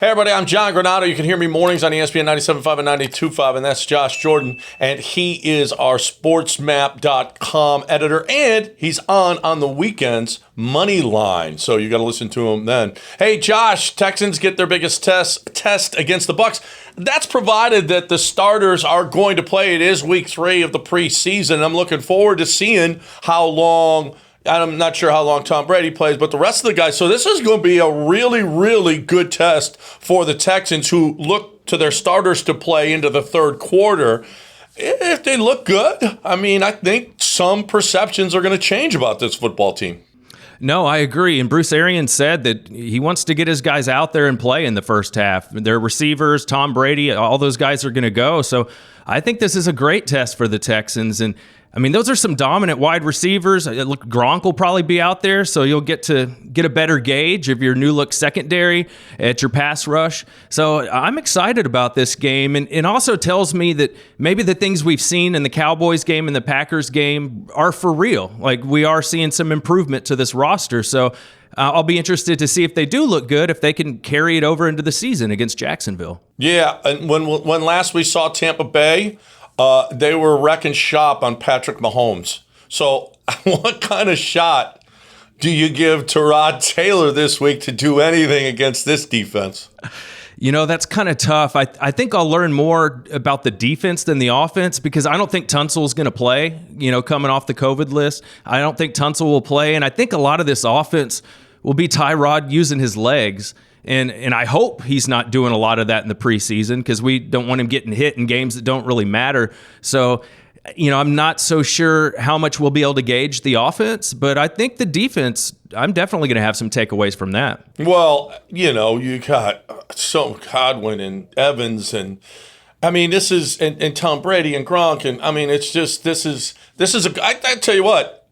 Hey everybody, I'm John Granado. You can hear me mornings on ESPN 97.5 and 92.5, and that's Josh Jordan, and he is our sportsmap.com editor, and he's on the weekends, Money Line, so you got to listen to him then. Hey Josh, Texans get their biggest test against the Bucs. That's provided that the starters are going to play. It is week 3 of the preseason. I'm looking forward to seeing how long. I'm not sure how long Tom Brady plays, but the rest of the guys. So this is going to be a really, really good test for the Texans, who look to their starters to play into the third quarter. If they look good, I think some perceptions are going to change about this football team. No, I agree. And Bruce Arians said that he wants to get his guys out there and play in the first half. Their receivers, Tom Brady, all those guys are going to go. So I think this is a great test for the Texans. And those are some dominant wide receivers. Look, Gronk will probably be out there, so you'll get a better gauge of your new look secondary at your pass rush. So I'm excited about this game, and it also tells me that maybe the things we've seen in the Cowboys game and the Packers game are for real. Like, we are seeing some improvement to this roster. So I'll be interested to see if they do look good, if they can carry it over into the season against Jacksonville. Yeah, and when last we saw Tampa Bay, they were wrecking shop on Patrick Mahomes. So what kind of shot do you give Tyrod Taylor this week to do anything against this defense? That's kind of tough. I think I'll learn more about the defense than the offense, because I don't think Tunsil's going to play, coming off the COVID list. I don't think Tunsil will play, and I think a lot of this offense will be Tyrod using his legs. And I hope he's not doing a lot of that in the preseason, because we don't want him getting hit in games that don't really matter. So, I'm not so sure how much we'll be able to gauge the offense, but I think the defense, I'm definitely going to have some takeaways from that. Well, you got Godwin and Evans, and this is and Tom Brady and Gronk, and it's just this is I tell you what,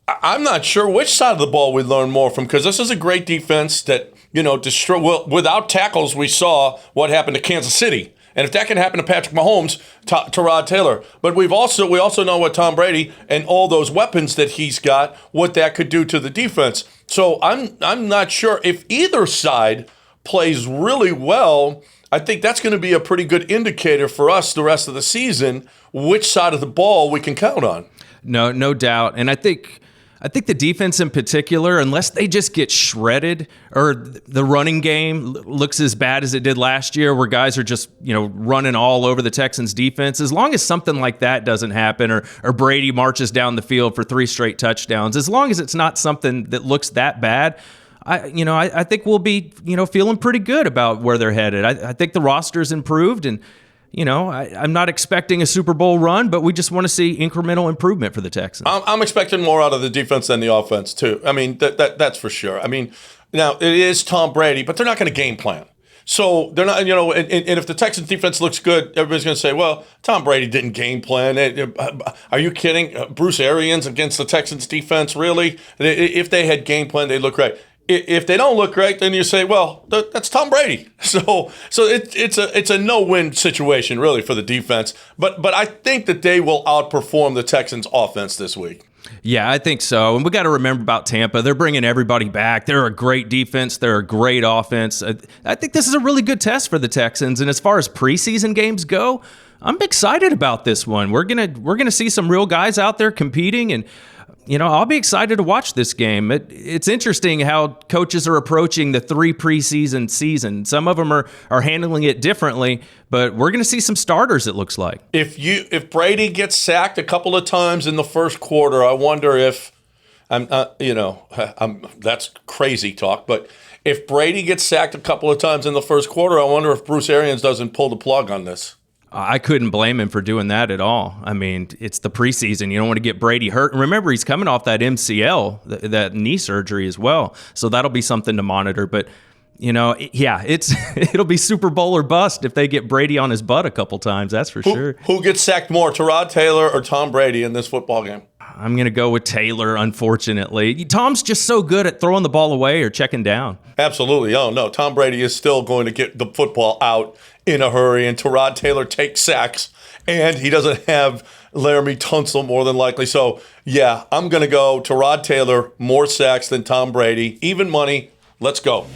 I'm not sure which side of the ball we learn more from, because this is a great defense that, without tackles, we saw what happened to Kansas City. And if that can happen to Patrick Mahomes, Tyrod Taylor. But we also know what Tom Brady and all those weapons that he's got, what that could do to the defense. So I'm not sure if either side plays really well. I think that's going to be a pretty good indicator for us the rest of the season, which side of the ball we can count on. No doubt. And I think the defense in particular, unless they just get shredded, or the running game looks as bad as it did last year, where guys are just, running all over the Texans defense, as long as something like that doesn't happen, or Brady marches down the field for 3 straight touchdowns, as long as it's not something that looks that bad, I think we'll be, feeling pretty good about where they're headed. I think the roster's improved, and I'm not expecting a Super Bowl run, but we just want to see incremental improvement for the Texans. I'm expecting more out of the defense than the offense, too. That's for sure. Now, it is Tom Brady, but they're not going to game plan. So they're not, and if the Texans defense looks good, everybody's going to say, well, Tom Brady didn't game plan. Are you kidding? Bruce Arians against the Texans defense, really? If they had game plan, they'd look great. If they don't look great, then you say, well, that's Tom Brady. So it's a no-win situation, really, for the defense. But I think that they will outperform the Texans' offense this week. Yeah, I think so. And we got to remember about Tampa. They're bringing everybody back. They're a great defense. They're a great offense. I think this is a really good test for the Texans. And as far as preseason games go, I'm excited about this one. We're gonna see some real guys out there competing, and I'll be excited to watch this game. It's interesting how coaches are approaching the 3 preseason season. Some of them are handling it differently, but we're going to see some starters, it looks like. If Brady gets sacked a couple of times in the first quarter, I wonder if that's crazy talk, but if Brady gets sacked a couple of times in the first quarter, I wonder if Bruce Arians doesn't pull the plug on this. I couldn't blame him for doing that at all. It's the preseason. You don't want to get Brady hurt. And remember, he's coming off that MCL, that knee surgery as well. So that'll be something to monitor. But, it'll be Super Bowl or bust if they get Brady on his butt a couple times. That's for sure. Who gets sacked more, Tyrod Taylor or Tom Brady in this football game? I'm going to go with Taylor, unfortunately. Tom's just so good at throwing the ball away or checking down. Absolutely. Oh, no. Tom Brady is still going to get the football out in a hurry, and Tyrod Taylor takes sacks, and he doesn't have Laramie Tunsil more than likely. So, yeah, I'm going to go Tyrod Taylor, more sacks than Tom Brady. Even money. Let's go.